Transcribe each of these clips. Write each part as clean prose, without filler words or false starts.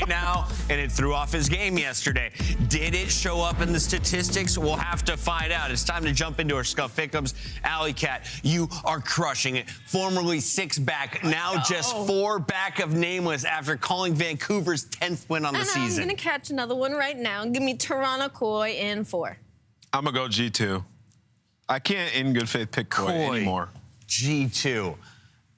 right now, and it threw off his game yesterday. Did it show up in the statistics? We'll have to find out. It's time to jump into our Scuff Pick'ems. Alley Cat, you are crushing it. Formerly 6 back, now just 4 back of Nameless after calling Vancouver's 10th win on the season. I'm going to catch another one right now. Give me Toronto Koi in 4. I'm going to go G2. I can't, in good faith, pick Koi anymore. G2.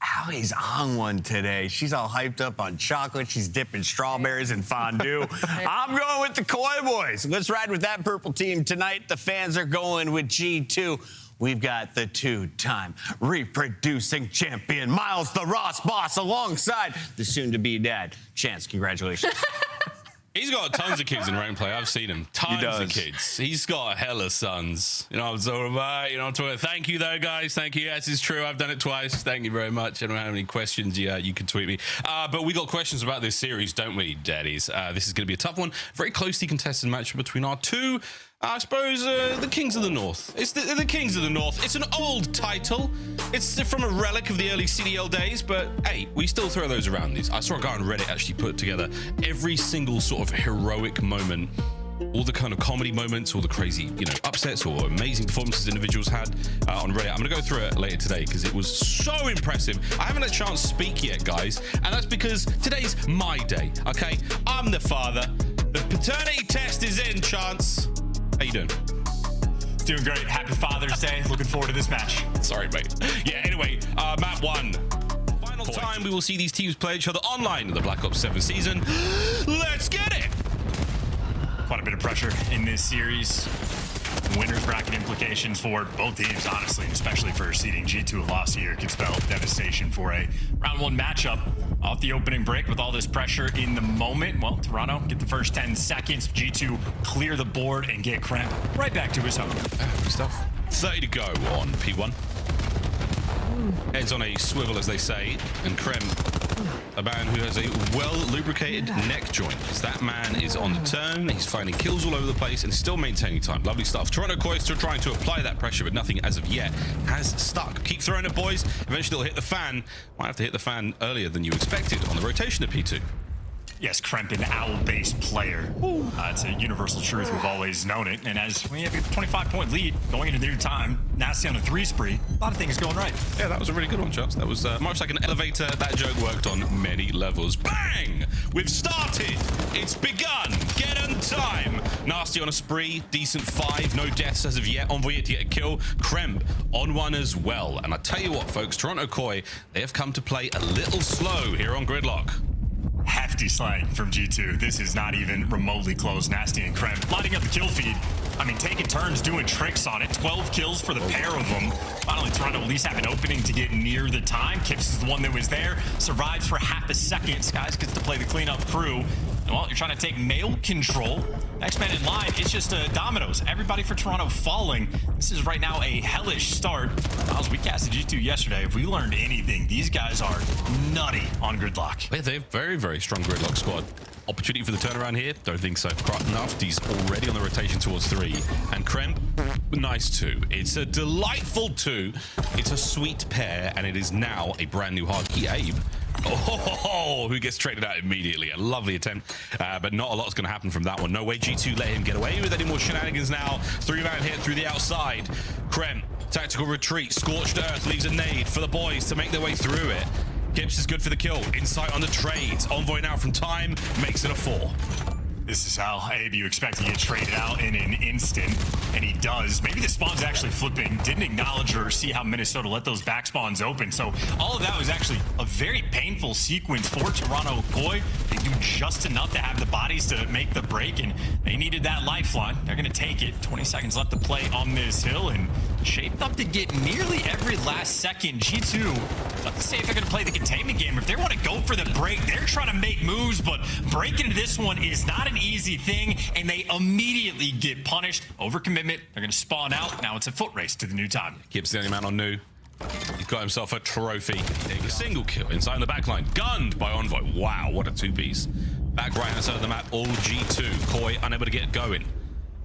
Allie's on one today. She's all hyped up on chocolate. She's dipping strawberries in fondue. I'm going with the Koi boys. Let's ride with that purple team tonight. The fans are going with G2. We've got the 2-time reproducing champion, Miles the Ross Boss, alongside the soon-to-be dad. Chance, congratulations. He's got tons of kids in rank play. I've seen him. Tons of kids. He's got a hella sons. You know what I'm talking about? You know what I'm talking about? Thank you, though, guys. Thank you. Yes, it's true. I've done it twice. Thank you very much. I don't have any questions. Yeah, you can tweet me. But we got questions about this series, don't we, daddies? This is going to be a tough one. Very closely contested match between our two, I suppose, the Kings of the North. It's the Kings of the North. It's an old title. It's from a relic of the early CDL days, but hey, we still throw those around. These. I saw a guy on Reddit actually put together every single sort of heroic moment, all the kind of comedy moments, all the crazy, you know, upsets or amazing performances individuals had on Reddit. I'm gonna go through it later today because it was so impressive. I haven't had a chance to speak yet, guys, and that's because today's my day, okay? I'm the father. The paternity test is in, Chance. How you doing? Doing great. Happy Father's Day. Looking forward to this match. Sorry, mate. Yeah, anyway, map 1. Final time we will see these teams play each other online in the Black Ops 7 season. Let's get it! Quite a bit of pressure in this series. Winners bracket implications for both teams, honestly, and especially for seeding G2 a loss here could spell devastation for a round 1 matchup. Off the opening break with all this pressure in the moment. Well, Toronto get the first 10 seconds. G2 clear the board and get Kremp right back to his home. Good stuff. 30 to go on P1. Heads on a swivel, as they say, and Kremp, a man who has a well-lubricated neck joint. That man is on the turn. He's finding kills all over the place and still maintaining time. Lovely stuff. Toronto Koi still trying to apply that pressure, but nothing as of yet has stuck. Keep throwing it, boys. Eventually it'll hit the fan. Might have to hit the fan earlier than you expected on the rotation at P2. Yes, Kremp, an owl-based player. It's a universal truth. We've always known it. And as we have a 25-point lead going into new time, Nastie on a 3 spree, a lot of things going right. Yeah, that was a really good one, Charles. That was much like an elevator. That joke worked on many levels. Bang! We've started. It's begun. Get on time. Nastie on a spree. Decent 5. No deaths as of yet. Envoy yet to get a kill. Kremp on 1 as well. And I tell you what, folks, Toronto Koi, they have come to play a little slow here on Gridlock. Hefty slang from G2. This is not even remotely close. Nastie and Kremp lighting up the kill feed. I mean, taking turns doing tricks on it. 12 kills for the pair of them. Finally, Toronto at least have an opening to get near the time. Kips is the one that was there. Survives for half a second. Skies gets to play the cleanup crew. And well, you're trying to take male control. Next man in line, it's just dominoes. Everybody for Toronto falling. This is right now a hellish start. Miles, we casted G2 yesterday. If we learned anything, these guys are nutty on Gridlock. Yeah, they're very, very strong Gridlock squad. Opportunity for the turnaround here? Don't think so. Naftie's already on the rotation towards 3. And Kremp, nice 2. It's a delightful 2. It's a sweet pair, and it is now a brand new hard key ABE. Oh, who gets traded out immediately. A lovely attempt, but not a lot's going to happen from that one. No way G2 let him get away with any more shenanigans now. 3-man hit through the outside. Kremp, tactical retreat. Scorched Earth leaves a nade for the boys to make their way through it. Kips is good for the kill. Insight on the trades. Envoy now from time makes it a 4. This is how ABE you expect to get traded out in an instant, and he does. Maybe the spawn's actually flipping. Didn't acknowledge or see how Minnesota let those back spawns open. So all of that was actually a very painful sequence for Toronto Koi. They do just enough to have the bodies to make the break, and they needed that lifeline. They're going to take it. 20 seconds left to play on this hill, and shaped up to get nearly every last second. G2, not to say if they're going to play the containment game. If they want to go for the break, they're trying to make moves, but breaking into this one is not an easy thing, and they immediately get punished. Overcommitment. They're going to spawn out. Now it's a foot race to the new time. Kips the only man on new. He's got himself a trophy. A single kill inside the backline. Gunned by Envoy. Wow, what a 2-piece. Back right hand side of the map, all G2. Koi unable to get going.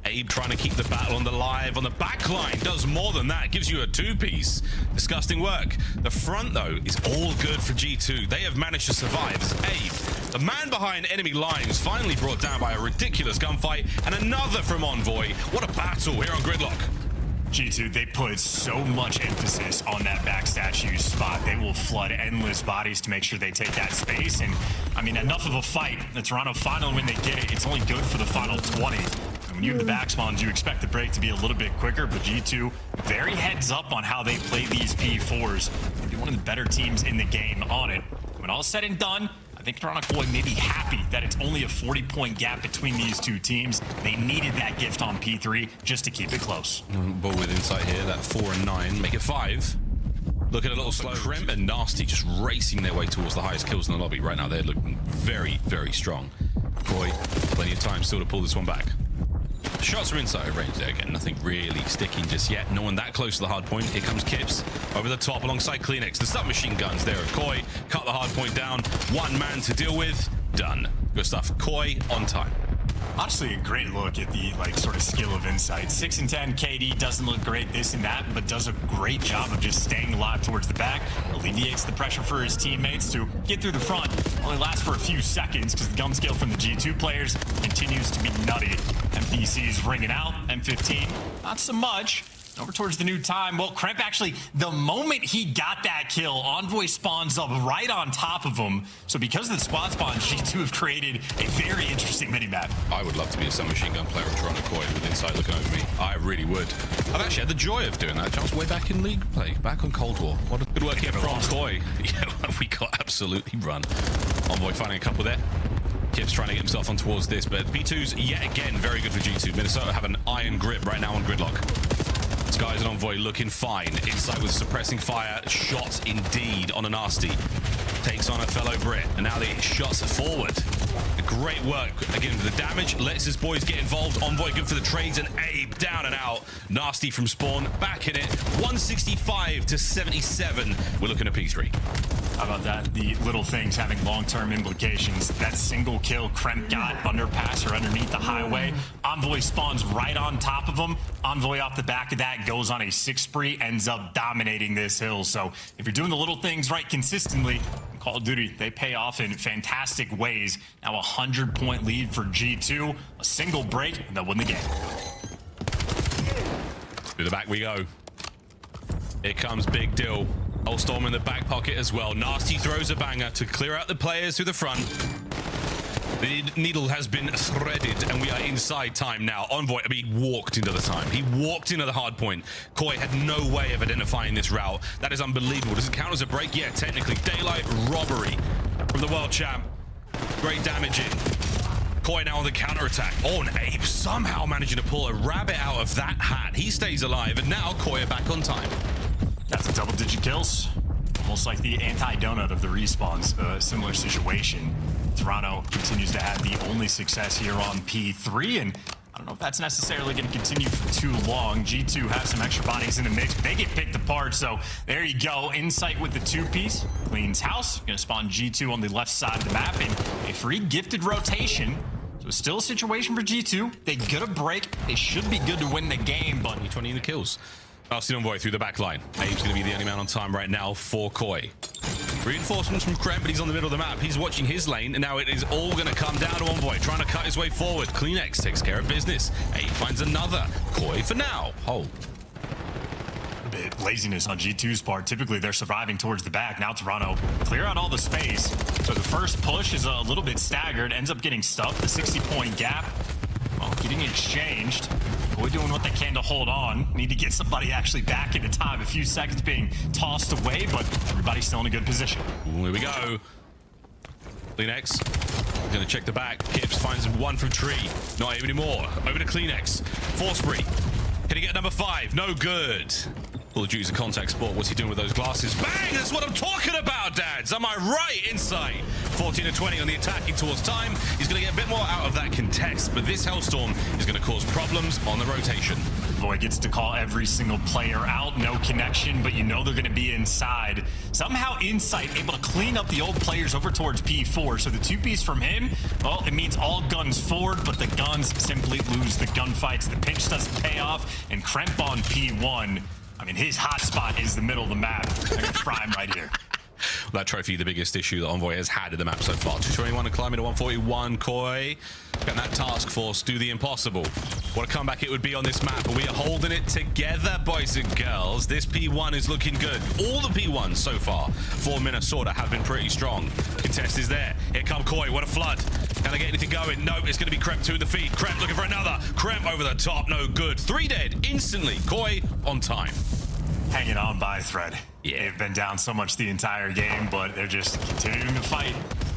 Abe trying to keep the battle on the live. On the back line, does more than that. Gives you a two-piece. Disgusting work. The front, though, is all good for G2. They have managed to survive as Abe, the man behind enemy lines, finally brought down by a ridiculous gunfight, and another from Envoy. What a battle here on Gridlock. G2, they put so much emphasis on that back statue spot. They will flood endless bodies to make sure they take that space. And, I mean, enough of a fight. The Toronto final, when they get it, it's only good for the final 20. And when you have the back spawns, you expect the break to be a little bit quicker, but G2, very heads up on how they play these P4s. They're one of the better teams in the game on it. When all is said and done, I think Toronto may be happy that it's only a 40-point gap between these two teams. They needed that gift on P3 just to keep it close. Ball with insight here, that 4 and 9, make it 5. Look at a little slow. Kremp and Nastie just racing their way towards the highest kills in the lobby right now. They're looking very, very strong. Boy, plenty of time still to pull this one back. Shots are inside range there again. Nothing really sticking just yet. No one that close to the hard point. Here comes Kips over the top alongside CleanX. The submachine guns there of Koi. Cut the hard point down. One man to deal with. Done. Good stuff. Koi on time. Honestly, a great look at the sort of skill of insight. 6 and 10 KD doesn't look great this and that, but does a great job of just staying alive towards the back. Alleviates the pressure for his teammates to get through the front. Only lasts for a few seconds because the gun skill from the G2 players continues to be nutty. MPC's ringing out. M15, not so much. Over towards the new time. Well, Kremp actually, the moment he got that kill, Envoy spawns up right on top of him. So because of the squad spawn, G2 have created a very interesting minimap. I would love to be a submachine gun player in Toronto Koi with insight looking over me. I really would. I've actually had the joy of doing that. Chance way back in league play, back on Cold War. What a good work here from Koi. Yeah, we got absolutely run. Envoy finding a couple there. Kips trying to get himself on towards this, but P2's yet again very good for G2. Minnesota have an iron grip right now on Gridlock. Skies and Envoy looking fine. Insight with suppressing fire. Shots indeed on a Nastie. Takes on a fellow Brit. And now the shots forward. Great work. Again, the damage lets his boys get involved. Envoy good for the trades, and Abe down and out. Nastie from spawn. Back in it. 165 to 77. We're looking at P3. How about that? The little things having long-term implications. That single kill Kremp got underpass or underneath the highway. Envoy spawns right on top of him. Envoy off the back of that goes on a 6 spree, ends up dominating this hill. So if you're doing the little things right consistently, Call of Duty, they pay off in fantastic ways. Now a 100-point lead for G2. A single break, and they'll win the game. To the back we go. Here comes Big Dill. Storm in the back pocket as well. Nastie throws a banger to clear out the players through the front. The needle has been threaded, and we are inside time now. Envoy, he walked into the time. He walked into the hard point. Koi had no way of identifying this route. That is unbelievable. Does it count as a break? Yeah, technically. Daylight robbery from the world champ. Great damage in. Koi now on the counterattack. Oh, and Abe somehow managing to pull a rabbit out of that hat. He stays alive, and now Koi are back on time. That's a double-digit kills. Almost like the anti-donut of the respawns. Similar situation. Toronto continues to have the only success here on P3, and I don't know if that's necessarily going to continue for too long. G2 has some extra bodies in the mix, but they get picked apart, so there you go. Insight with the 2-piece. Cleans house. Going to spawn G2 on the left side of the map, and a free gifted rotation. So it's still a situation for G2. They get a break. They should be good to win the game, but 20 in the kills. Nastie Envoy through the back line. Abe's going to be the only man on time right now for Koi. Reinforcements from Kremp, but he's on the middle of the map. He's watching his lane, and now it is all going to come down to Envoy, trying to cut his way forward. CleanX takes care of business. Abe finds another. Koi for now. Hold. A bit laziness on G2's part. Typically, they're surviving towards the back. Now Toronto clear out all the space. So the first push is a little bit staggered, ends up getting stuck. The 60-point gap, well, getting exchanged. Koi doing what they can to hold on. Need to get somebody actually back into time. A few seconds being tossed away, but everybody's still in a good position. Ooh, here we go. CleanX gonna check the back. Kips finds one from tree. Not even anymore. Over to CleanX. 4 spree. Can he get number 5? No good. Call of Duty's a contact sport. What's he doing with those glasses? Bang! That's what I'm talking about, dads. Am I right? Insight. 14 to 20 on the attacking towards time. He's going to get a bit more out of that contest, but this Hellstorm is going to cause problems on the rotation. Envoy gets to call every single player out. No connection, but you know they're going to be inside. Somehow Insight able to clean up the old players over towards P4. So the 2-piece from him, well, it means all guns forward, but the guns simply lose the gunfights. The pinch doesn't pay off, and Kremp on P1. I mean, his hot spot is the middle of the map. They're going to fry him right here. That trophy, the biggest issue that Envoy has had in the map so far. 221 to climb into 141. Koi, can that task force do the impossible? What a comeback it would be on this map, but we are holding it together, boys and girls. This P1 is looking good. All the P1s so far for Minnesota have been pretty strong. Contest is there. Here come Koi. What a flood. Can they get anything going? Nope, it's going to be Kremp 2 in the feed. Kremp looking for another. Kremp over the top. No good. 3 dead instantly. Koi on time. Hanging on by a thread. Yeah. They've been down so much the entire game, but they're just continuing to fight.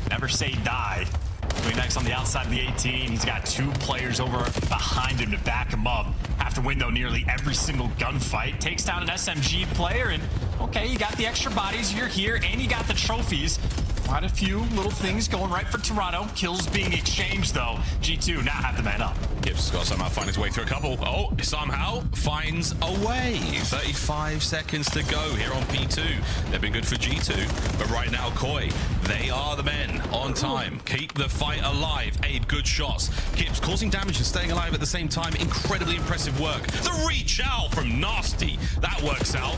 Never say die. CleanX on the outside of the 18. He's got 2 players over behind him to back him up. Have to win, though, nearly every single gunfight. Takes down an SMG player, and okay, you got the extra bodies. You're here, and you got the trophies. Quite a few little things going right for Toronto. Kills being exchanged, though. G2 now have the man up. Kips got to somehow find his way through a couple. Oh, somehow finds a way. 35 seconds to go here on P2. They've been good for G2, but right now, Koi, they are the men on time. Keep the fight alive. ABE, good shots. Kips causing damage and staying alive at the same time. Incredibly impressive work. The reach out from Nastie. That works out.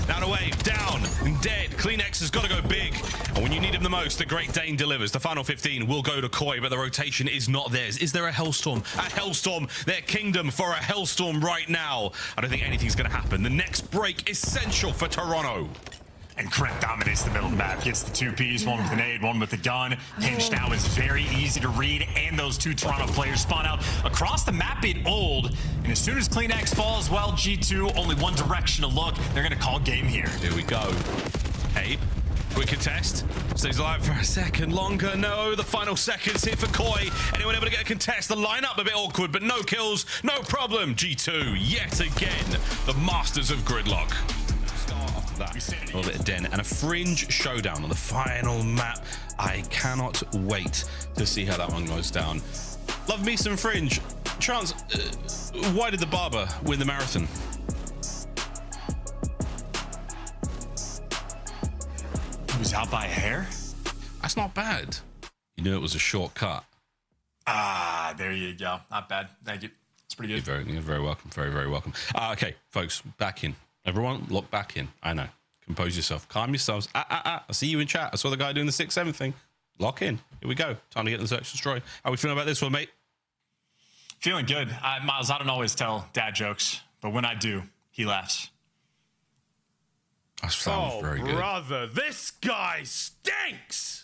Down a wave, down, dead. CleanX has got to go big. And when you need him the most, the Great Dane delivers. The final 15 will go to Koi, but the rotation is not theirs. Is there a Hellstorm? A Hellstorm, their kingdom for a Hellstorm right now. I don't think anything's going to happen. The next break essential for Toronto. And Kremp dominates the middle of the map. Gets the 2-piece, one with the nade, one with the gun. Pinch now is very easy to read, and those 2 Toronto players spawn out across the map in old. And as soon as CleanX falls, well, G2, only one direction to look. They're going to call game here. Here we go. ABE, quick contest. Stays alive for a second longer. No, the final seconds here for Koi. Anyone able to get a contest? The lineup a bit awkward, but no kills, no problem. G2, yet again, the masters of Gridlock. That. A little bit of Den and a fringe showdown on the final map. I cannot wait to see how that one goes down. Love me some fringe. Chance, why did the barber win the marathon? He was out by a hair? That's not bad. You knew it was a shortcut. Ah, there you go. Not bad. Thank you. It's pretty good. You're very welcome. Very welcome. Okay, folks, back in. Everyone, lock back in. I know. Compose yourself. Calm yourselves. I see you in chat. I saw the guy doing the 6-7 thing. Lock in. Here we go. Time to get in the search and destroy. How are we feeling about this one, mate? Feeling good. Miles, I don't always tell dad jokes, but when I do, he laughs. That sounds very good. Brother, this guy stinks.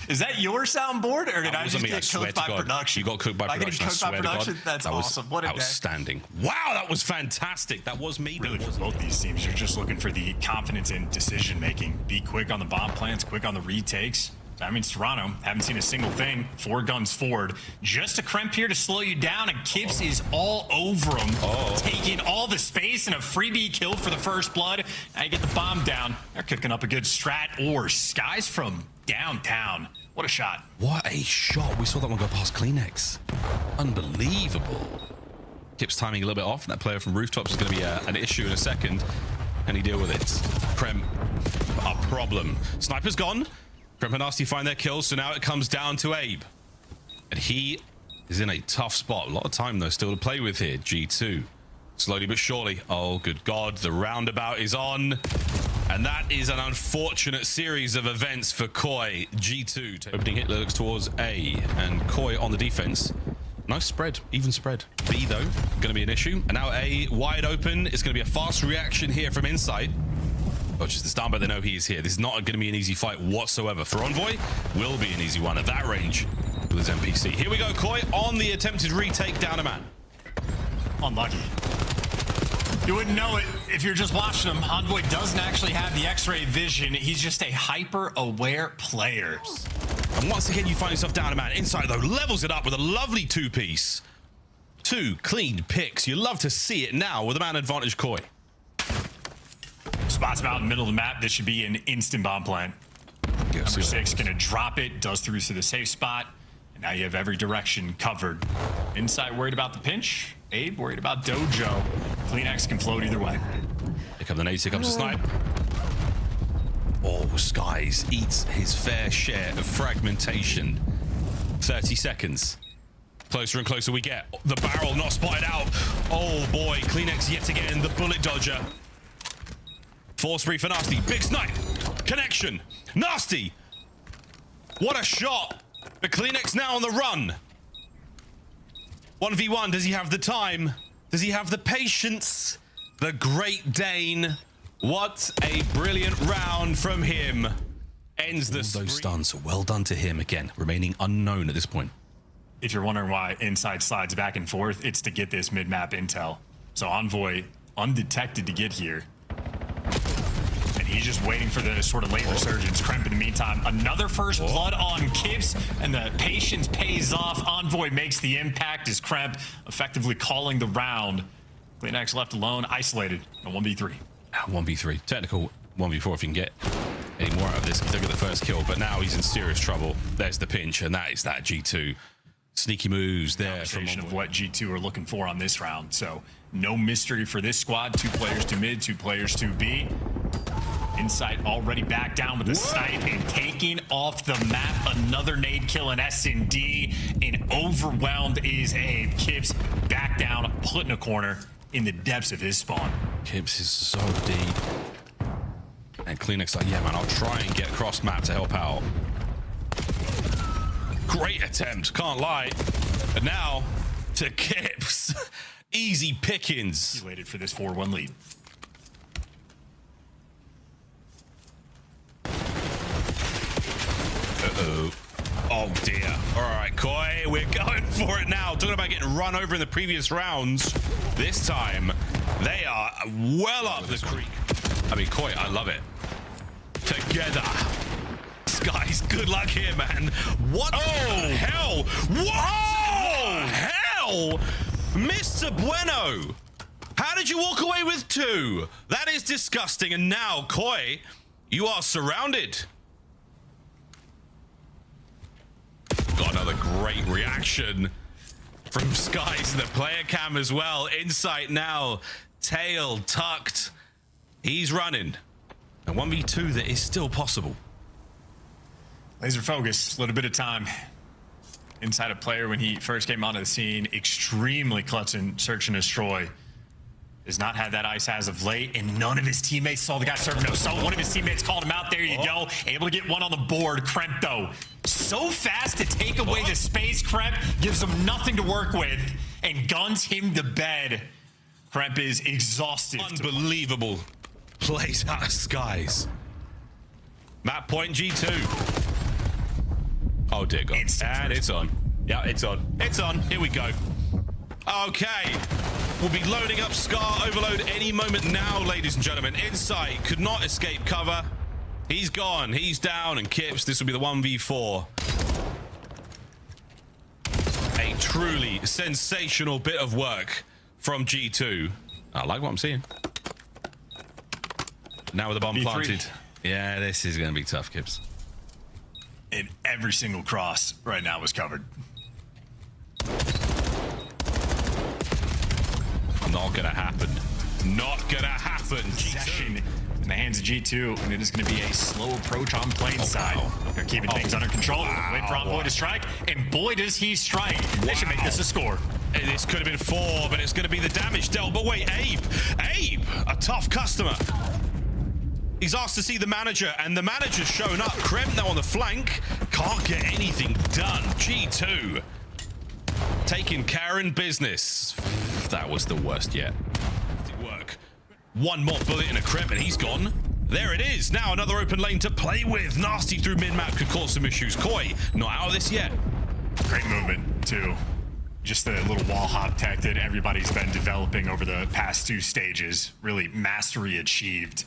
Is that your soundboard, or did I just get cooked by God, production? you got cooked by production. Cooked by production? That's awesome. What a day. Outstanding. Wow, that was fantastic. That was me. Really, for both these teams, you're just looking for the confidence in decision making. Be quick on the bomb plants, quick on the retakes. That means Toronto haven't seen a single thing. 4 guns forward. Just a Kremp here to slow you down, and Kips is all over him, taking all the space and a freebie kill for the first blood. Now you get the bomb down. They're cooking up a good strat. Or Skies from downtown. What a shot. What a shot. We saw that one go past CleanX. Unbelievable. Kips timing a little bit off. That player from Rooftops is going to be an issue in a second. Can he deal with it? Kremp, a problem. Sniper's gone. Kremp and Nastie find their kills, so now it comes down to ABE. And he is in a tough spot. A lot of time, though, still to play with here. G2. Slowly but surely. Oh, good God. The roundabout is on. And that is an unfortunate series of events for Koi. G2 opening hit looks towards A, and Koi on the defense. Nice spread, even spread. B, though, going to be an issue. And now A wide open. It's going to be a fast reaction here from inside. Just the stun, but they know he is here. This is not going to be an easy fight whatsoever. For Envoy, will be an easy one at that range with his NPC. Here we go, Koi on the attempted retake down a man. Unlucky. You wouldn't know it if you're just watching him. Envoy doesn't actually have the X-ray vision. He's just a hyper-aware player. And once again, you find yourself down a man. Inside, though, levels it up with a lovely 2-piece. 2 clean picks. You love to see it now with a man advantage Koi. Spots about in the middle of the map. This should be an instant bomb plant. Number 6 gonna drop it. Does through to the safe spot. Now you have every direction covered. Insight worried about the pinch. Abe worried about Dojo. CleanX can float either way. Here come the nades, here comes the snipe. Oh, Skies eats his fair share of fragmentation. 30 seconds. Closer and closer we get. The barrel not spotted out. Oh boy, CleanX yet again, the bullet dodger. Force spree for Nastie. Big snipe. Connection. Nastie. What a shot. But CleanX now on the run. 1v1. Does he have the time? Does he have the patience? The Great Dane. What a brilliant round from him. Ends the spree. Those stunts. Well done to him again. Remaining unknown at this point. If you're wondering why Inside slides back and forth, it's to get this mid-map intel. So Envoy undetected to get here. And he's just waiting for the sort of late resurgence. Kremp in the meantime. Another first blood on Kips, and the patience pays off. Envoy makes the impact as Kremp effectively calling the round. CleanX left alone, isolated, a 1v3. 1v3. Technical 1v4 if you can get any more out of this. He'll get the first kill, but now he's in serious trouble. There's the pinch, and that is that G2. Sneaky moves there. Conversation of what G2 are looking for on this round. So no mystery for this squad. 2 players to mid, 2 players to B. Insight already back down with a snipe and taking off the map. Another nade kill in S&D. And overwhelmed is Abe. Kips back down, put in a corner in the depths of his spawn. Kips is so deep. And CleanX like, yeah, man, I'll try and get across map to help out. Great attempt, can't lie. But now to Kips. Easy pickings. He waited for this 4-1 lead. Uh-oh. Oh dear. All right, Koi, we're going for it now. Talking about getting run over in the previous rounds. This time, they are well up the creek. I mean, Koi, I love it. Together. Guys, good luck here, man. What the hell? What the hell? Mr. Bueno, how did you walk away with 2? That is disgusting. And now, Koi, you are surrounded. Got another great reaction from Skies in the player cam as well. Insight now, tail tucked. He's running. A 1v2 that is still possible. Laser focus, a little bit of time. Inside a player when he first came onto the scene, extremely clutch in search and destroy. Has not had that ice as of late, and none of his teammates saw the guy serving no. So one of his teammates called him out. There you go. Able to get one on the board. Kremp, though, so fast to take away the space. Kremp gives him nothing to work with and guns him to bed. Kremp is exhausted. Unbelievable plays out of Skies. Map point G2. Oh dear God. And it's on. Yeah, it's on. It's on. Here we go. Okay. We'll be loading up Scar Overload any moment now, ladies and gentlemen. Insight could not escape cover. He's gone. He's down. And Kips, this will be the 1v4. A truly sensational bit of work from G2. I like what I'm seeing. Now with the bomb planted. Yeah, this is going to be tough, Kips. And every single cross right now was covered. Not going to happen. Not going to happen. G2 in the hands of G2, and it is going to be a slow approach on plain side. They're keeping things under control. Wait for Envoy to strike, and boy, does he strike. They should make this a score. This could have been 4, but it's going to be the damage dealt. But wait, Abe, a tough customer. He's asked to see the manager, and the manager's shown up. Kremp now on the flank. Can't get anything done. G2 taking care in business. That was the worst yet. Work. One more bullet in a Kremp, and he's gone. There it is. Now another open lane to play with. Nastie through mid-map could cause some issues. Koi, not out of this yet. Great movement, too. Just the little wall hop tech that everybody's been developing over the past 2 stages. Really mastery achieved.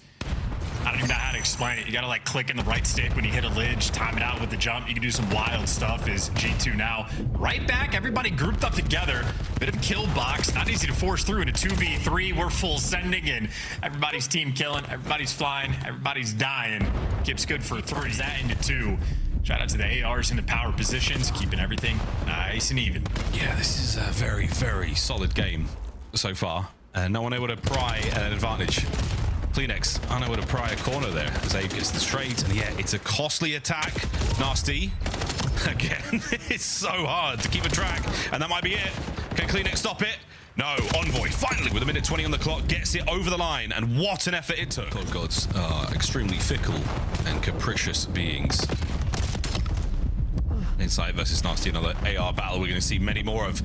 I don't even know how to explain it. You gotta like click in the right stick when you hit a lidge, time it out with the jump. You can do some wild stuff. Is G2 now right back? Everybody grouped up together. Bit of kill box. Not easy to force through in a 2v3. We're full sending and everybody's team killing. Everybody's flying. Everybody's dying. Kips good for 3. That into 2. Shout out to the ARs in the power positions, keeping everything nice and even. Yeah, this is a very, very solid game so far. No one able to pry an advantage. CleanX unable to pry a corner there as Abe gets the straight, and yeah, it's a costly attack. Nastie, again, it's so hard to keep a track, and that might be it. Can CleanX stop it? No, Envoy, finally, with a minute 20 on the clock, gets it over the line, and what an effort it took. Gods are extremely fickle and capricious beings. Inside versus Nastie, another AR battle we're going to see many more of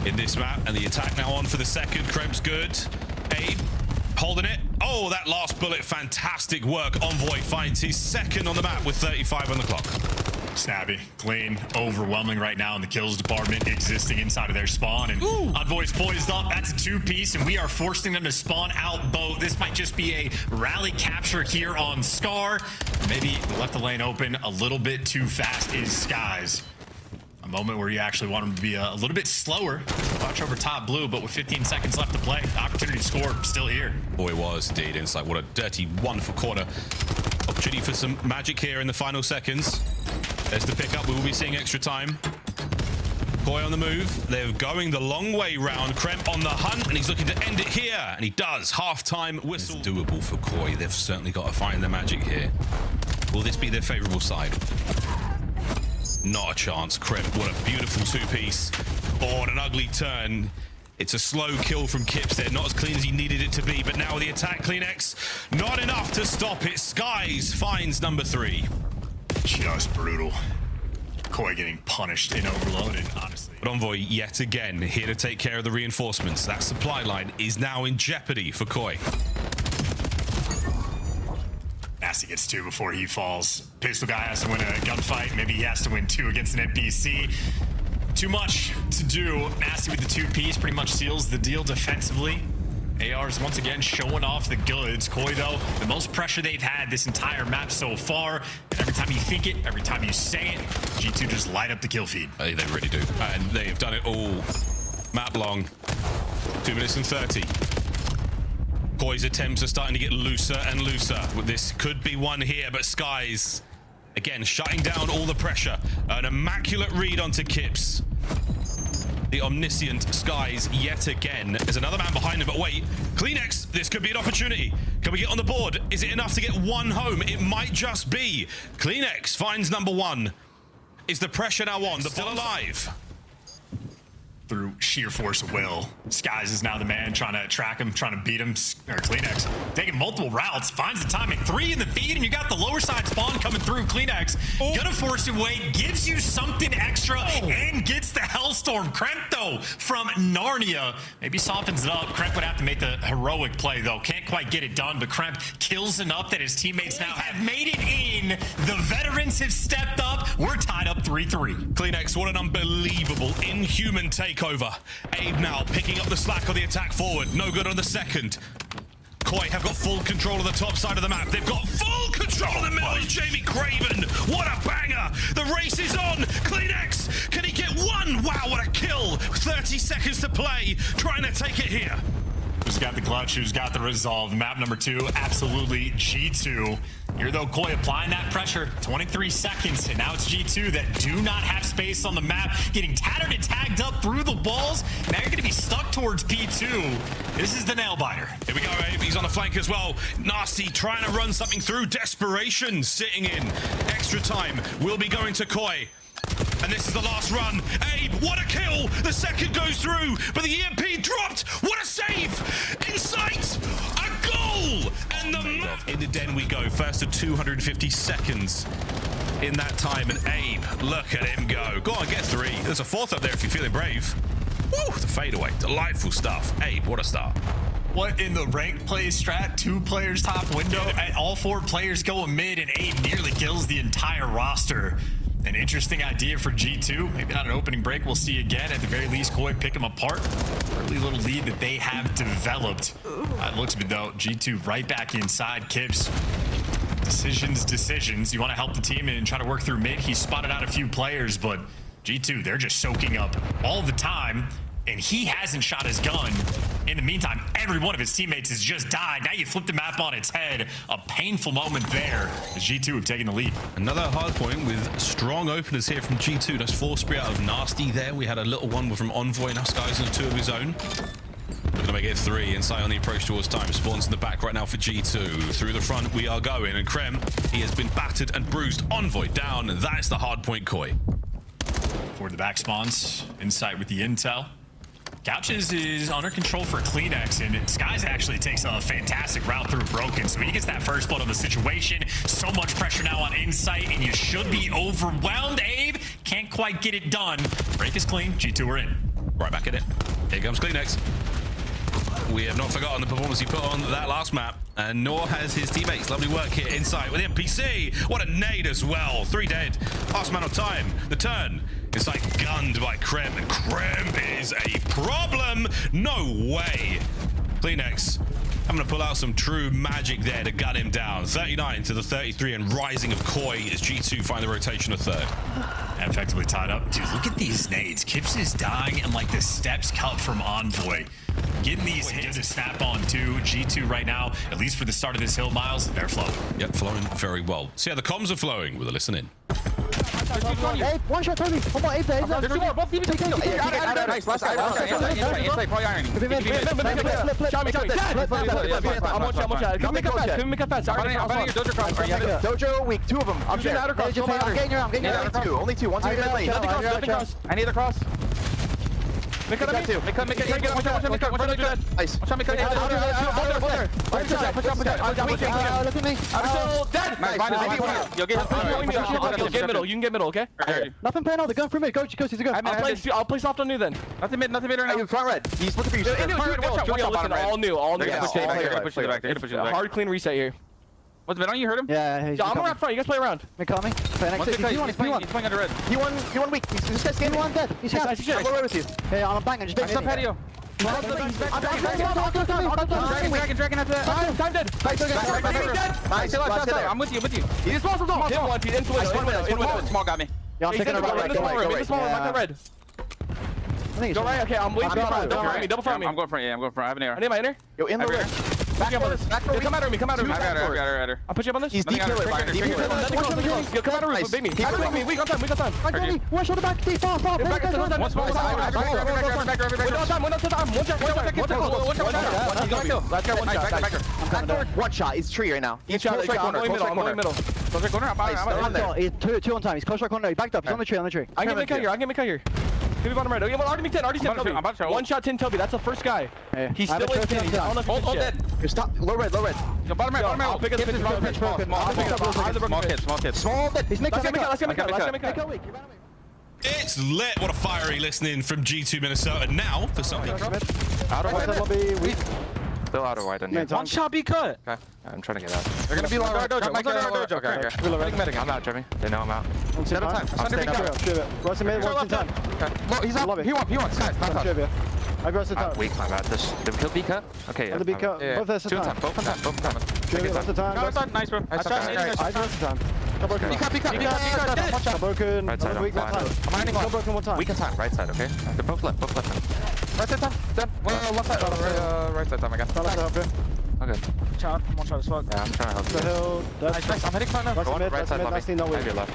in this map, and the attack now on for the second. Kremp's good. Abe holding it. Oh, that last bullet, fantastic work. Envoy finds his second on the map with 35 on the clock. Snappy, clean, overwhelming right now in the kills department, existing inside of their spawn. And Envoy's poised up. That's a two-piece, and we are forcing them to spawn out boat. This might just be a rally capture here on Scar. Maybe left the lane open a little bit too fast is Skies. A moment where you actually want him to be a little bit slower. Watch over top blue, but with 15 seconds left to play, the opportunity to score still here. Boy, was indeed. Insight, what a dirty, wonderful corner. Opportunity for some magic here in the final seconds. There's the pickup. We will be seeing extra time. Koi on the move. They're going the long way round. Kremp on the hunt, and he's looking to end it here. And he does. Half-time whistle. It's doable for Koi. They've certainly got to find the magic here. Will this be their favorable side? Not a chance. Kremp, what a beautiful two-piece. Oh, an ugly turn. It's a slow kill from Kips there, not as clean as he needed it to be, but now the attack, CleanX, not enough to stop it. Skies finds number 3. Just brutal. Koi getting punished and overloaded, honestly. But Envoy, yet again, here to take care of the reinforcements. That supply line is now in jeopardy for Koi. Nastie gets 2 before he falls. Pistol guy has to win a gunfight. Maybe he has to win 2 against an NPC. Too much to do. Nastie with the 2-piece pretty much seals the deal defensively. ARs once again showing off the goods. Koi, though, the most pressure they've had this entire map so far. And every time you think it, every time you say it, G2 just light up the kill feed. They really do. And they've done it all map long. 2 minutes and 30. Koi's attempts are starting to get looser and looser. This could be one here, but Skies, again, shutting down all the pressure. An immaculate read onto Kips. The omniscient Skies yet again. There's another man behind him, but wait. CleanX, this could be an opportunity. Can we get on the board? Is it enough to get one home? It might just be. CleanX finds number 1. Is the pressure now on? They're still alive. Through sheer force of will, Skies is now the man trying to track him, trying to beat him. Or CleanX taking multiple routes, finds the timing. 3 in the feed, and you got the lower side spawn coming through. CleanX gonna force it away, gives you something extra, and gets the Hellstorm. Kremp, though, from Narnia, maybe softens it up. Kremp would have to make the heroic play, though. Can't quite get it done, but Kremp kills enough that his teammates now have made it in. The veterans have stepped up. We're tied up 3-3. CleanX, what an unbelievable, inhuman takeover. Abe now picking up the slack on the attack forward. No good on the second. Koi have got full control of the top side of the map. They've got full control of the middle. Jamie Craven, what a banger. The race is on. CleanX, can he get 1? Wow, what a kill. 30 seconds to play, trying to take it here. Who's got the clutch? Who's got the resolve? Map number 2, absolutely G2. Here, though, Koi applying that pressure. 23 seconds, and now it's G2 that do not have space on the map. Getting tattered and tagged up through the walls. Now you're going to be stuck towards P2. This is the nail biter. Here we go, Abe. He's on the flank as well. Nastie trying to run something through. Desperation sitting in. Extra time will be going to Koi. And this is the last run. Abe, what a kill! The second goes through, but the EMP dropped. What a save! In sight! A goal! And in the den we go. First to 250 seconds in that time. And Abe, look at him go. Go on, get 3. There's a 4th up there if you're feeling brave. Woo, the fadeaway. Delightful stuff. Abe, what a start. What in the rank play strat? 2 players top window, and all 4 players going mid, and Abe nearly kills the entire roster. An interesting idea for G2. Maybe not an opening break. We'll see again. At the very least, Koi pick them apart. Early little lead that they have developed. It looks good, though. G2 right back inside. Kips. Decisions. You want to help the team and try to work through mid. He spotted out a few players, but G2, they're just soaking up all the time. And he hasn't shot his gun In the meantime, every one of his teammates has just died. Now you flip the map on its head. A painful moment there. The G2 have taken the lead. Another hard point with strong openers here from G2. That's 4 spear out of Nastie there. We had a little one from Envoy. Now Skies on 2 of his own. Looking to make it 3. Insight on the approach towards time. Spawns in the back right now for G2. Through the front we are going. And Kremp, he has been battered and bruised. Envoy down. That's the hard point Koi. For the back spawns. Insight with the intel. Couches is under control for CleanX, and Skies actually takes a fantastic route through Broken, so he gets that first blood of the situation. So much pressure now on Insight, and you should be overwhelmed. Abe can't quite get it done. Break is clean. G2 are in. Right back at it. Here comes CleanX. We have not forgotten the performance he put on that last map, and nor has his teammates. Lovely work here inside with NPC. What a nade as well. 3 dead. Last man of time. The turn. It's like gunned by Kremp, and Kremp is a problem. No way. CleanX, I'm going to pull out some true magic there to gun him down. 39 to the 33, and rising of Koi as G2 find the rotation of 3rd. Effectively tied up. Dude, look at these nades. Kips is dying, and like the steps cut from Envoy. Getting these hits to snap on too. G2 right now, at least for the start of this hill, Miles, they're flowing. Yep, flowing very well. See how the comms are flowing with a listen in. Hey, one shot, Tony. Come on, 8 days. There's 2 more. Both of you take kill. Nice. Last side. Probably ironing. I'm one shot. Can we make a fast? I'm running your dojo cross. Dojo weak. 2 of them. I'm getting your arm. Only two. One's in the lane. I need a cross. Make it. Nice. Look at me. I'm still dead. Nice. You'll get middle. You can get middle, okay? Nothing panel. The gun for me. Go. He's a go. I'll play soft on new then. Nothing mid right now. Front red. He's looking for you. Listen, all new. Push Hard clean reset here. What's mid on? You heard him? Yeah. I'm gonna wrap front. You guys play around. Hey, call me. He's playing under red. He won weak. This guy's game 1 dead. He's shot. I'm going with you. Hey, I'm banging. Just Stop patio. Dragon after that. Time dead. Nice. I'm with you. He's small. He's in small got me. Yeah, I'm taking a right. In the small room. Like red. Go right. Okay, I'm waiting. Double front me. I'm going front. Yeah, I'm going front. I have an air. I need my inner. Yo, in the red. Come out of me. I'll put you up on this. He's deep kill it. Yo, come out of roof. Beat me. We got time. One shot back. Deep ball. One small. One shot. He's tree right now. He's close right corner. I'm going middle. Close right corner. I'm there. He's 2 on time. He's close right corner. He backed up. He's on the tree. I can make cut here. Give me bottom right. Yeah, already 10. Toby. One shot 10 Toby. That's the first guy. He's still in 10. He's on the dead. Stop. Low red. Yo, bottom right. I'll pick up the pitch. Small dead. He's making Let's make it. It's lit. What a fiery listening from G2 Minnesota. Now for something. Out of white. Still out of white on you. One shot be cut. Okay. I'm trying to get out. They're gonna be long. Dojo. Okay. I'm out, Jimmy. They know I'm out. Set up time. I'm staying up. Russ made one time. Okay. He's up. He wants. Guys, not up. I got the time. Weak, my bad. Did he'll be cut? Okay, yeah. The beat cut. Both at the time. Both the time. Nice, bro. I got the time. Be cut. Broken. Right side, I'm fine. Still broken one time. Weak time, right side, okay? They're both left. Right side time. Done. Left side. Right side time, I guess. Okay. One shot as fuck. Yeah, I'm trying to help The you. hill. Nice. I'm hitting front now. Go on, right side, left. No I have your left.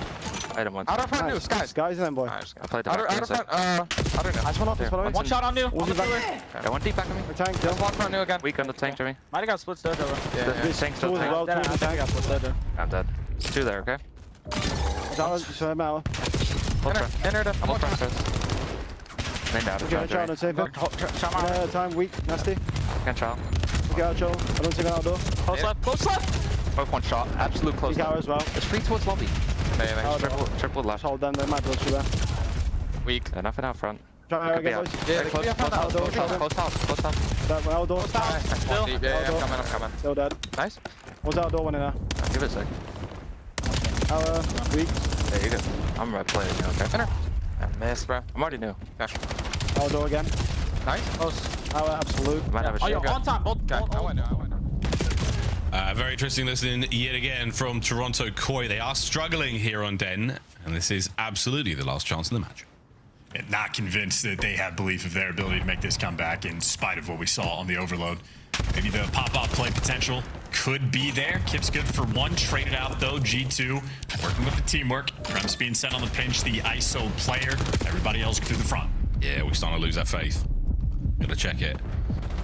I hit him once. Out of front new, Skies. Guys and boy. I played out of front. I don't know. I just went off. One shot on new. On the pillar. I want deep back on me. Tank. Just one front new again. Weak on the tank, Jimmy. Might have got split dojo, bro. Yeah. Tank still tank. I think I got split dojo. I'm dead. 2 there, okay? So I'm out. Enter them. I'm on front first. Then down to Try to save it. Time weak. Nasty. Can't shot. Look out, Joel. I don't see an outdoor. Close left. Both one shot. Absolute close. He's out as well. It's free towards lobby. Yeah, triple left. Hold them. They might build you there. Weak. They're nothing out front. Try to get boys. Yeah, close house. That one outdoor. Still. Yeah, I'm coming. Still dead. Nice. What's outdoor one in there? Give it a sec. Weak. There you go. I'm right playing you, okay? Enter. I missed, bro. I'm already new. Okay. Outdoor again. Nice. Close. Absolute. Might have a shot. On time. Both. I went now. Very interesting listening yet again from Toronto Koi. They are struggling here on Den, and this is absolutely the last chance in the match. And not convinced that they have belief of their ability to make this comeback in spite of what we saw on the overload. Maybe the pop-off play potential could be there. Kips good for one. Traded out, though. G2 working with the teamwork. Kremp's being sent on the pinch, the ISO player. Everybody else through the front. Yeah, we're starting to lose that faith. Gotta check it.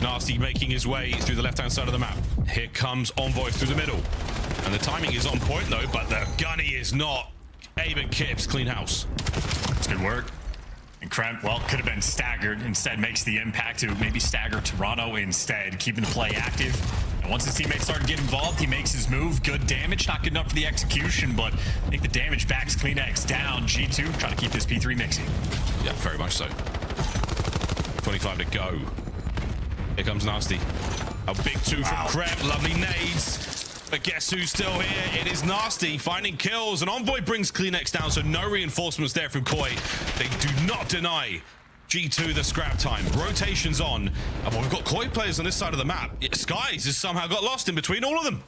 Nastie making his way through the left-hand side of the map. Here comes Envoy through the middle. And the timing is on point, though, but the gunny is not. ABE and Kips, clean house. That's good work. And Kremp, well, could have been staggered. Instead, makes the impact to maybe stagger Toronto instead, keeping the play active. And once his teammates start to get involved, he makes his move. Good damage. Not good enough for the execution, but I think the damage backs CleanX down. G2 trying to keep this P3 mixing. Yeah, very much so. 25 to go. Here comes Nastie. A big two from Kremp. Lovely nades. But guess who's still here? It is Nastie finding kills, and Envoy brings CleanX down, so no reinforcements there from Koi. They do not deny G2 the scrap time. Rotations on, and well, we've got Koi players on this side of the map. Skies has somehow got lost in between all of them.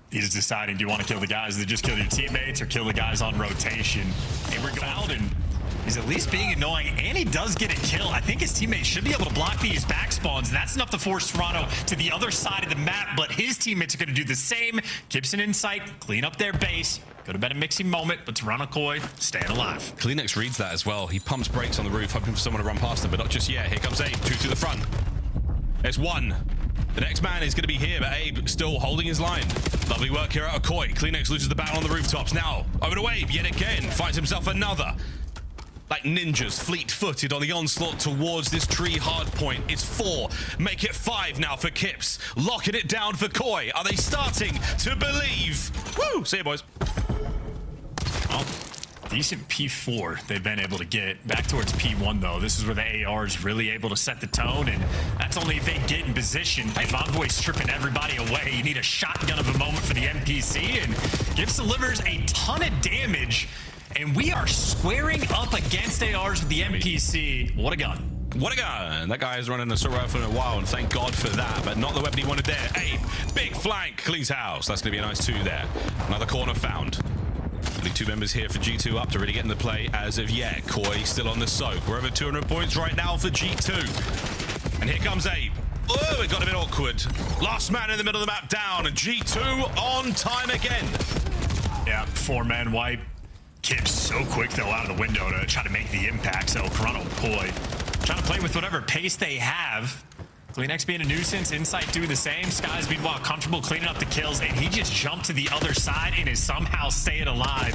He's deciding, do you want to kill the guys that just killed your teammates or kill the guys on rotation? And we're fouled, and he's at least being annoying, and he does get a kill. I think his teammates should be able to block these back spawns, and that's enough to force Toronto to the other side of the map, but his teammates are going to do the same. Kips an insight, clean up their base. Could have been a mixing moment, but Toronto Koi staying alive. CleanX reads that as well. He pumps brakes on the roof, hoping for someone to run past him, but not just yet. Here comes ABE, two to the front. There's one. The next man is going to be here, but ABE still holding his line. Lovely work here out of Koi. CleanX loses the battle on the rooftops. Now, over to ABE yet again. Finds himself another. Like ninjas, fleet-footed on the onslaught towards this tree hard point. It's 4. Make it 5 now for Kips. Locking it down for Koi. Are they starting to believe? Woo! See you, boys. Well, decent P4 they've been able to get. Back towards P1, though. This is where the AR is really able to set the tone, and that's only if they get in position. If Envoy's stripping everybody away, you need a shotgun of a moment for the NPC, and Kips delivers a ton of damage. And we are squaring up against ARs with the NPC. What a gun. What a gun. That guy has run in a assault rifle in a while, and thank God for that, but not the weapon he wanted there. ABE, big flank, cleans house. That's going to be a nice 2 there. Another corner found. Only 2 members here for G2 up to really get in the play as of yet. Koi still on the soak. We're over 200 points right now for G2. And here comes ABE. Oh, it got a bit awkward. Last man in the middle of the map down, and G2 on time again. Yeah, 4-man wipe. Kips so quick, though, out of the window to try to make the impact. So Toronto Koi trying to play with whatever pace they have. CleanX being a nuisance, Insight doing the same. Skies meanwhile comfortable cleaning up the kills, and he just jumped to the other side and is somehow staying alive.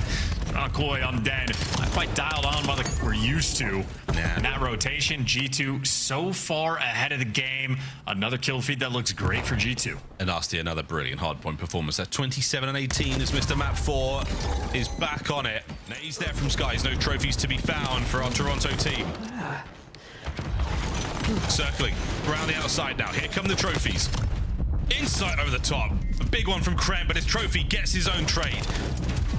Koi on Den, not quite dialed on by the we're used to. In that rotation, G2 so far ahead of the game. Another kill feed that looks great for G2. And Nastie, another brilliant hardpoint performance. At 27 and 18 as Mr. Map 4 is back on it. Now he's there from Skies. No trophies to be found for our Toronto team. Circling around the outside now. Here come the trophies. Insight over the top. A big one from Kremp, but his trophy gets his own trade.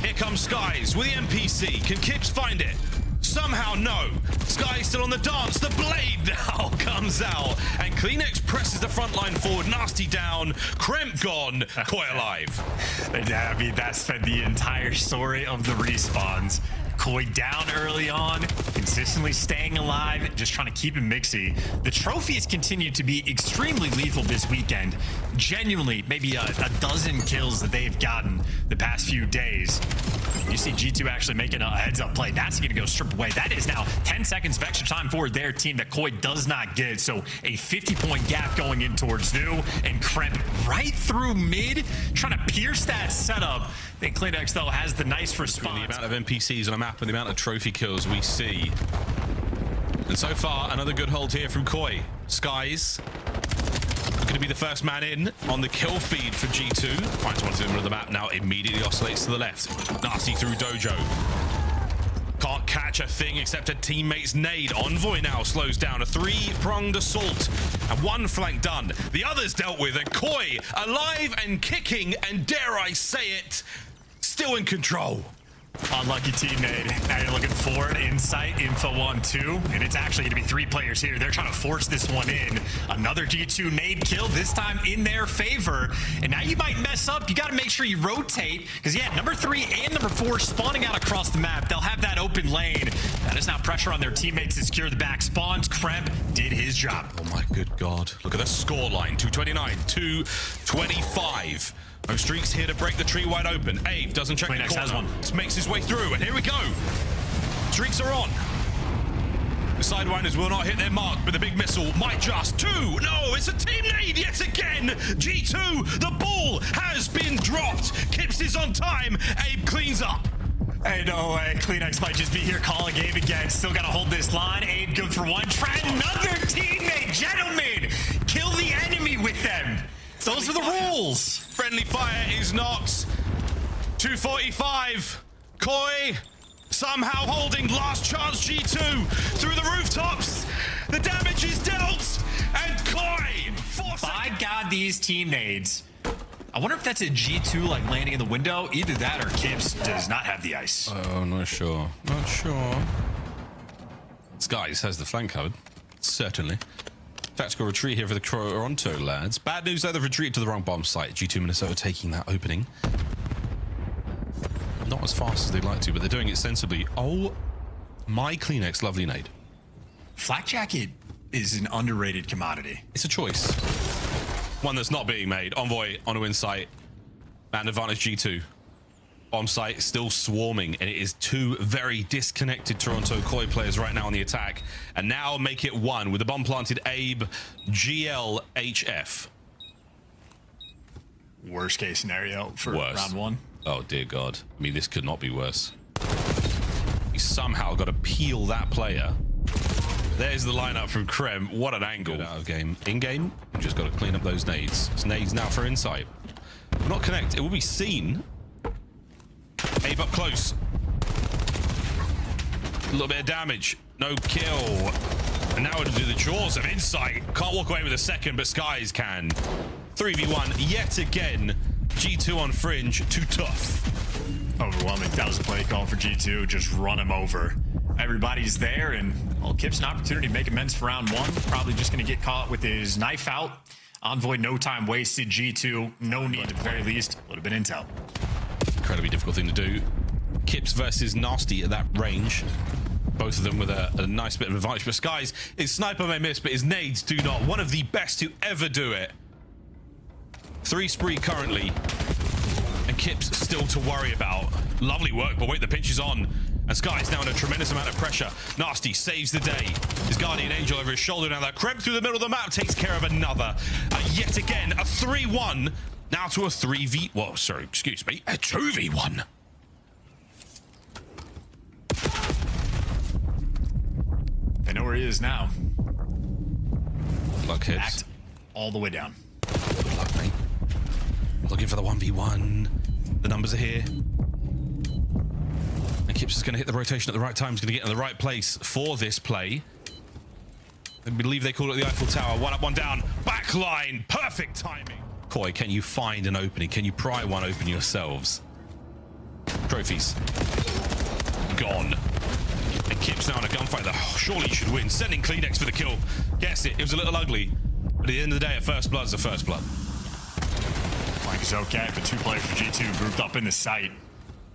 Here comes Skies with the NPC. Can Kips find it? Somehow, no. Skies still on the dance. The blade now comes out. And CleanX presses the front line forward. Nastie down. Kremp gone. Koi alive. I mean, that's been the entire story of the respawns. Koi down early on, consistently staying alive, just trying to keep him mixy. The trophies continue to be extremely lethal this weekend. Genuinely, maybe a dozen kills that they've gotten the past few days. You see G2 actually making a heads-up play. That's going to go strip away. That is now 10 seconds of extra time for their team that Koi does not get. So a 50-point gap going in towards New, and Kremp right through mid, trying to pierce that setup. I think CleanX, though, has the nice response. The amount of NPCs on a map and the amount of trophy kills we see. And so far, another good hold here from Koi. Skies going to be the first man in on the kill feed for G2. Finds one to the middle of the map now, immediately oscillates to the left. Nastie through Dojo. Can't catch a thing except a teammate's nade. Envoy now slows down. A 3-pronged assault and 1 flank done. The others dealt with, and Koi alive and kicking, and dare I say it, still in control. Unlucky teammate. Now you're looking forward. Insight, info on 2. And it's actually going to be 3 players here. They're trying to force this one in. Another G2 nade kill, this time in their favor. And now you might mess up. You got to make sure you rotate. Because, yeah, number 3 and number 4 spawning out across the map. They'll have that open lane. That is now pressure on their teammates to secure the back spawns. Kremp did his job. Oh, my good God. Look at the score line. 229, 225. No streaks here to break the tree wide open. ABE doesn't check CleanX the corner. has one. Just makes his way through, and here we go. Streaks are on. The sidewinders will not hit their mark, but the big missile might just. 2. No, it's a team nade yet again. G2, the ball has been dropped. Kips is on time. ABE cleans up. Hey, no way. CleanX might just be here calling ABE again. Still got to hold this line. ABE good for 1. Try another teammate. Gentlemen, kill the enemy with them. Those are the rules. Friendly fire is not. 245. Koi somehow holding last chance G2 through the rooftops. The damage is dealt. And Koi. By God, these team nades. I wonder if that's a G2 like landing in the window. Either that or Kips does not have the ice. Oh, not sure. Not sure. Skies has the flank covered. Certainly. Tactical retreat here for the Toronto lads. Bad news though, they've retreated to the wrong bomb site. G2 Minnesota taking that opening. Not as fast as they'd like to, but they're doing it sensibly. Oh, my CleanX lovely nade. Flak jacket is an underrated commodity. It's a choice. One that's not being made. Envoy on a win site. Man advantage G2. Bomb site still swarming, and it is 2 very disconnected Toronto Koi players right now on the attack. And now make it 1 with the bomb planted ABE, GL, HF. Worst case scenario for round 1. Oh dear God. I mean, this could not be worse. He somehow got to peel that player. There's the lineup from Kremp. What an angle. Good out of game. In game, we've just got to clean up those nades. It's nades now for insight. Not connect. It will be seen. ABE up close. A little bit of damage. No kill. And now it'll do the jaws of insight. Can't walk away with a second, but Skies can. 3v1 yet again. G2 on fringe. Too tough. Overwhelming. That was a play call for G2. Just run him over. Everybody's there, and well, Kips an opportunity to make amends for round 1. Probably just going to get caught with his knife out. Envoy, no time wasted. G2, no need at the very least. Would have been intel. Incredibly difficult thing to do. Kips versus Nastie at that range. Both of them with a nice bit of advantage. But Skies, his sniper may miss, but his nades do not. One of the best to ever do it. 3 spree currently. And Kips still to worry about. Lovely work, but wait, the pinch is on. And Skies now in a tremendous amount of pressure. Nastie saves the day. His guardian angel over his shoulder. Now that Kremp through the middle of the map takes care of another. Yet again, a 3-1. Now to a 3v... Whoa, sorry, excuse me. A 2v1. They know where he is now. Good luck, Kips. Act all the way down. Good luck, mate. Looking for the 1v1. The numbers are here. And Kips is going to hit the rotation at the right time. He's going to get in the right place for this play. I believe they call it the Eiffel Tower. 1 up, 1 down. Backline. Perfect timing. Koi, can you find an opening? Can you pry one open yourselves? Trophies. Gone. And Kips now in a gunfight that surely he should win. Sending CleanX for the kill. Gets it. It was a little ugly. But at the end of the day, a first blood is a first blood. Flank is okay, but 2 players for G2 grouped up in the site.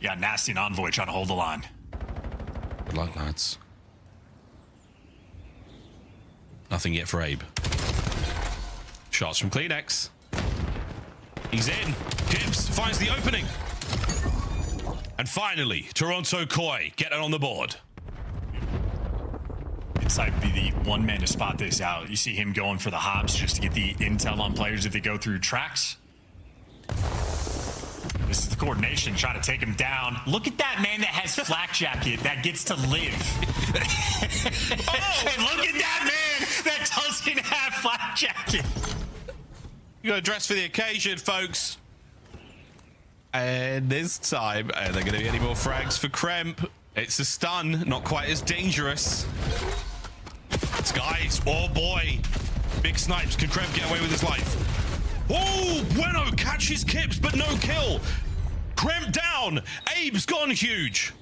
You got Nastie and Envoy trying to hold the line. Good luck, lads. Nothing yet for ABE. Shots from CleanX. He's in. Kips finds the opening. And finally, Toronto Koi get it on the board. Inside would be the one man to spot this out. You see him going for the hops just to get the intel on players if they go through tracks. This is the coordination trying to take him down. Look at that man that has flak jacket that gets to live. And look at that man that doesn't have flak jacket. You got to dress for the occasion, folks. And this time, are there going to be any more frags for Kremp? It's a stun, not quite as dangerous. Skies, oh boy. Big snipes, can Kremp get away with his life? Oh, Bueno catches Kips, but no kill. Kremp down. Abe's gone huge.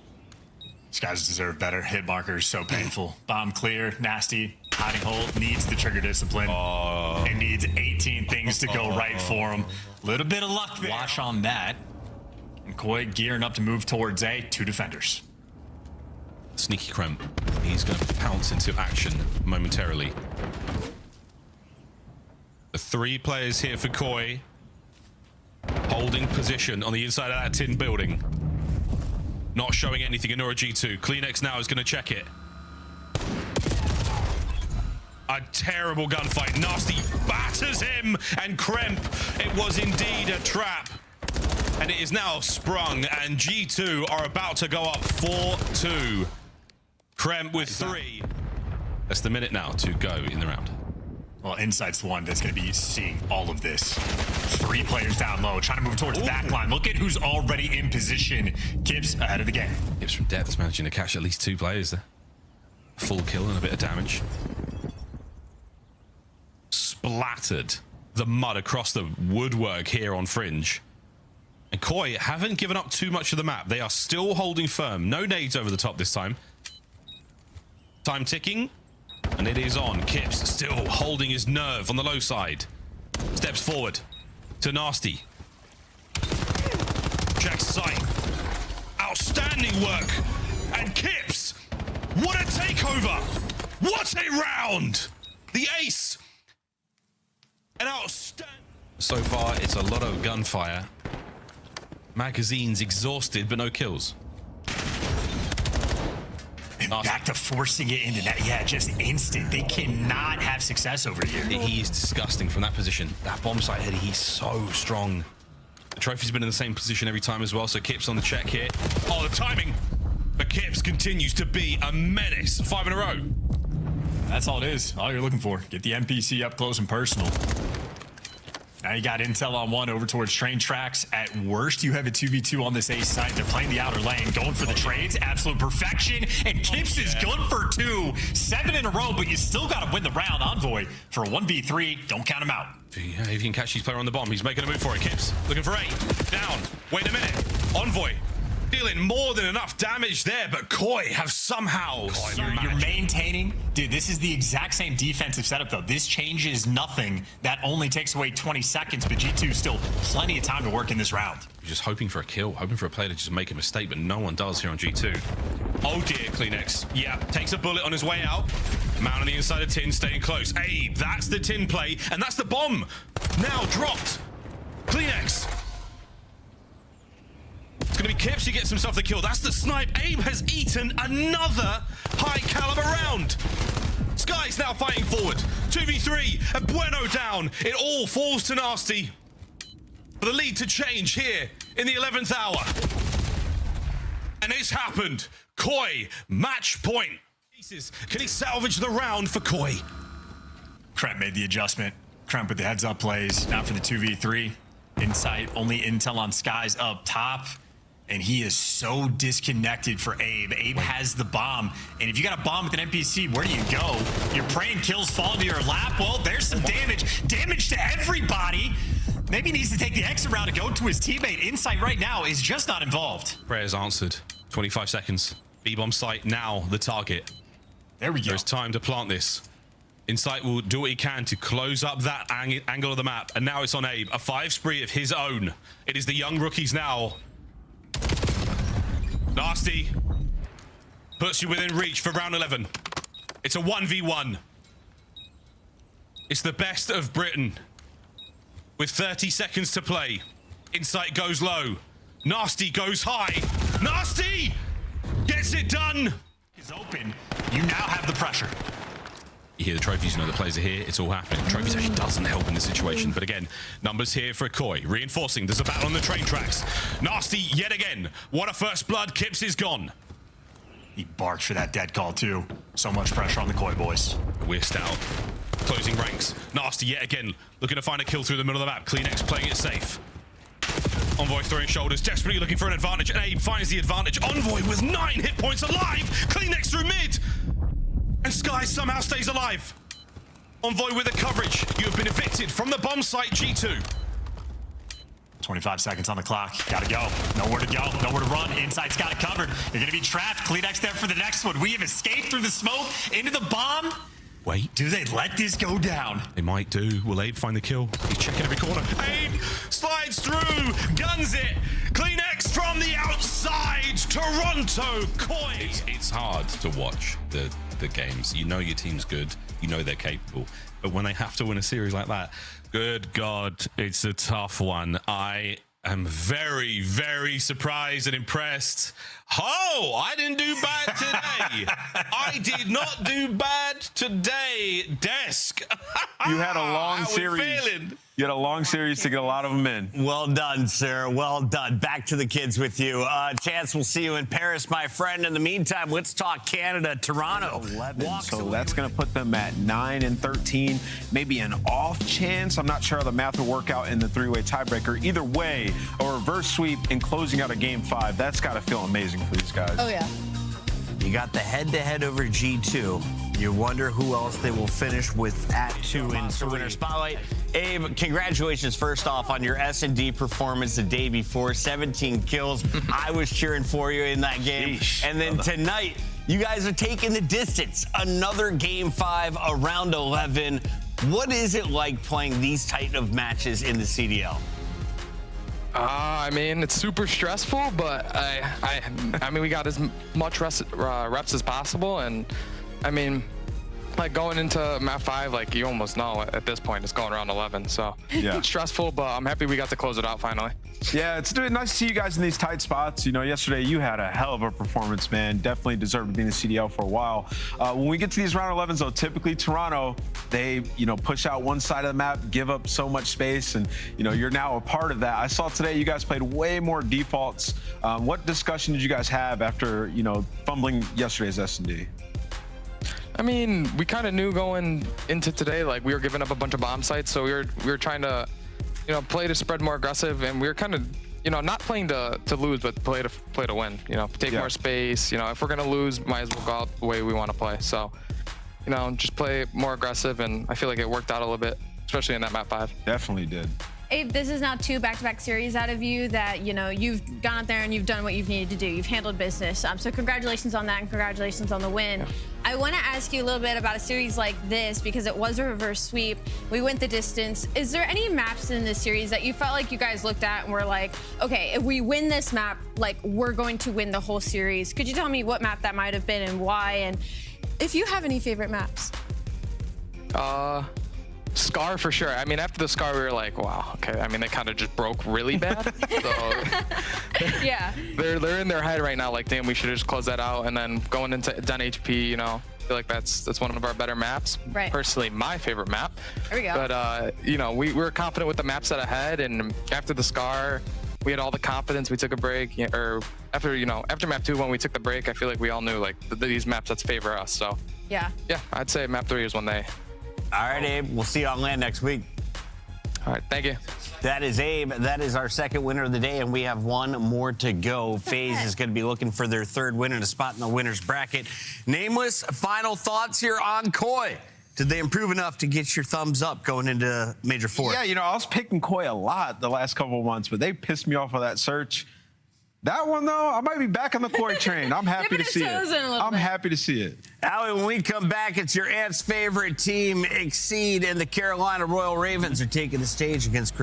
These guys deserve better. Hit markers so painful. Bomb clear. Nasty. Hiding hole. Needs the trigger discipline. It needs 18 things to go right for him. Little bit of luck there. Wash on that. And Koi gearing up to move towards A. 2 defenders. Sneaky Kremp. He's going to pounce into action momentarily. The 3 players here for Koi. Holding position on the inside of that tin building. Not showing anything in Nora G2. CleanX now is going to check it. A terrible gunfight. Nastie batters him, and Kremp, it was indeed a trap. And it is now sprung, and G2 are about to go up 4-2. Kremp with 3. That's the minute now to go in the round. Well, Insight's the one that's going to be seeing all of this. 3 players down low, trying to move towards the back line. Look at who's already in position. Kips ahead of the game. Kips from depth is managing to catch at least 2 players there. Full kill and a bit of damage. Splattered the mud across the woodwork here on Fringe. And Koi haven't given up too much of the map. They are still holding firm. No nades over the top this time. Time ticking. And it is on. Kips still holding his nerve on the low side. Steps forward to Nastie. Checks sight. Outstanding work. And Kips, what a takeover. What a round. The ace. An outstanding. So far, it's a lot of gunfire. Magazines exhausted, but no kills. And back to forcing it into that. Yeah, just instant. They cannot have success over here. He is disgusting from that position. That bomb site header, he's so strong. The trophy's been in the same position every time as well, so Kips on the check here. Oh, the timing. But Kips continues to be a menace. 5 in a row. That's all it is. All you're looking for. Get the NPC up close and personal. Now you got intel on 1 over towards train tracks. At worst, you have a 2v2 on this A side. They're playing the outer lane, going for the trades. Absolute perfection. And Kips is good for 2. 7 in a row, but you still got to win the round. Envoy for a 1v3. Don't count him out. Yeah, if you can catch his player on the bomb, he's making a move for it. Kips looking for 8. Down. Wait a minute. Envoy dealing more than enough damage there, but Koi have somehow... You're maintaining... Dude, this is the exact same defensive setup, though. This changes nothing. That only takes away 20 seconds, but G2 still plenty of time to work in this round. You're just hoping for a kill, hoping for a player to just make a mistake, but no one does here on G2. Oh dear, CleanX. Yeah, takes a bullet on his way out. Man on the inside of tin, staying close. Abe, that's the tin play, and that's the bomb. Now dropped. CleanX. It's going to be Kips who gets himself the kill. That's the snipe. Abe has eaten another high caliber round. Sky's now fighting forward. 2v3, and Bueno down. It all falls to Nastie. For the lead to change here in the 11th hour. And it's happened. Koi, match point. Can he salvage the round for Koi? Kremp made the adjustment. Kremp with the heads up plays. Now for the 2v3. Insight, only intel on Skies up top. And he is so disconnected for Abe. Abe has the bomb. And if you got a bomb with an NPC, where do you go? You're praying kills fall into your lap. Well, there's some damage. Damage to everybody. Maybe he needs to take the exit route to go to his teammate. Insight right now is just not involved. Prayers answered. 25 seconds. B-bomb site now the target. There we go. There's time to plant this. Insight will do what he can to close up that angle of the map. And now it's on Abe. A 5 spree of his own. It is the young rookies now. Nastie puts you within reach for round 11. It's a 1v1. It's the best of Britain. With 30 seconds to play. Insight goes low. Nastie goes high. Nastie gets it done. Is open. You now have the pressure. You hear the trophies, you know the players are here. It's all happening. Trophies actually doesn't help in this situation. But again, numbers here for Koi. Reinforcing. There's a battle on the train tracks. Nastie yet again. What a first blood. Kips is gone. He barked for that dead call, too. So much pressure on the Koi boys. Whisked out. Closing ranks. Nastie yet again. Looking to find a kill through the middle of the map. CleanX playing it safe. Envoy throwing shoulders. Desperately looking for an advantage. And Abe finds the advantage. Envoy with 9 hit points alive. CleanX through mid. And Sky somehow stays alive. Envoy with the coverage. You have been evicted from the bomb site, G2. 25 seconds on the clock. Gotta go. Nowhere to go. Nowhere to run. Inside's got it covered. You're gonna be trapped. CleanX there for the next one. We have escaped through the smoke into the bomb. Wait. Do they let this go down? They might do. Will Abe find the kill? He's checking every corner. Abe slides through, guns it. CleanX from the outside. Toronto Koi. It's hard to watch the games. You know your team's good. You know they're capable. But when they have to win a series like that, good God, it's a tough one. I am very, very surprised and impressed. Oh, I didn't do bad today. I did not do bad today, Desk. You had a long series. You had a long series to get a lot of them in. Well done, sir. Well done. Back to the kids with you. Chance, we'll see you in Paris, my friend. In the meantime, let's talk Canada, Toronto. 11. So that's going to put them at 9 and 13. Maybe an off chance. I'm not sure how the math will work out in the three-way tiebreaker. Either way, a reverse sweep and closing out a game 5. That's got to feel amazing for these guys. Oh, yeah. You got the head-to-head over G2. You wonder who else they will finish with at 2 in the winner spotlight. Abe, congratulations first off on your S&D performance the day before. 17 kills. I was cheering for you in that game. Sheesh. And then tonight, you guys are taking the distance. Another game 5, a round 11. What is it like playing these type of matches in the CDL? I mean, it's super stressful, but I mean, we got as much reps as possible, and I mean, like going into map 5, like you almost know at this point it's going around 11, so yeah. It's stressful, but I'm happy we got to close it out finally. Yeah, it's nice to see you guys in these tight spots. You know, yesterday you had a hell of a performance, man. Definitely deserved to be in the CDL for a while. When we get to these round 11s, though, typically Toronto, they, push out one side of the map, give up so much space, and, you're now a part of that. I saw today you guys played way more defaults. What discussion did you guys have after, fumbling yesterday's S&D? I mean, we kind of knew going into today, like we were giving up a bunch of bomb sites, so we were trying to, play to spread more aggressive, and we were kind of, not playing to lose, but play to win. Take more space. If we're gonna lose, might as well go out the way we want to play. So, just play more aggressive, and I feel like it worked out a little bit, especially in that map 5. Definitely did. Abe, this is now 2 back-to-back series out of you that, you've gone out there and you've done what you've needed to do. You've handled business. So congratulations on that, and congratulations on the win. Yeah. I want to ask you a little bit about a series like this because it was a reverse sweep. We went the distance. Is there any maps in this series that you felt like you guys looked at and were like, okay, if we win this map, like we're going to win the whole series? Could you tell me what map that might have been and why? And if you have any favorite maps? Scar for sure. I mean, after the Scar, we were like, wow, okay. I mean, they kind of just broke really bad. So yeah. They're in their head right now, like, damn, we should have just closed that out. And then going into Den HP, I feel like that's one of our better maps. Right. Personally, my favorite map. There we go. But, we were confident with the map set ahead. And after the Scar, we had all the confidence. We took a break. Or after map 2, when we took the break, I feel like we all knew, like, these maps that favor us. So, yeah, I'd say map 3 is when they... All right, Abe, we'll see you on land next week. All right, thank you. That is Abe. That is our second winner of the day, and we have one more to go. Faze is going to be looking for their 3rd win and a spot in the winner's bracket. Nameless, final thoughts here on Koi. Did they improve enough to get your thumbs up going into Major 4? Yeah, I was picking Koi a lot the last couple of months, but they pissed me off with that search. That one, though, I might be back on the Koi train. I'm happy to see it. I'm happy to see it. Allie, when we come back, it's your aunt's favorite team, Exceed, and the Carolina Royal Ravens are taking the stage against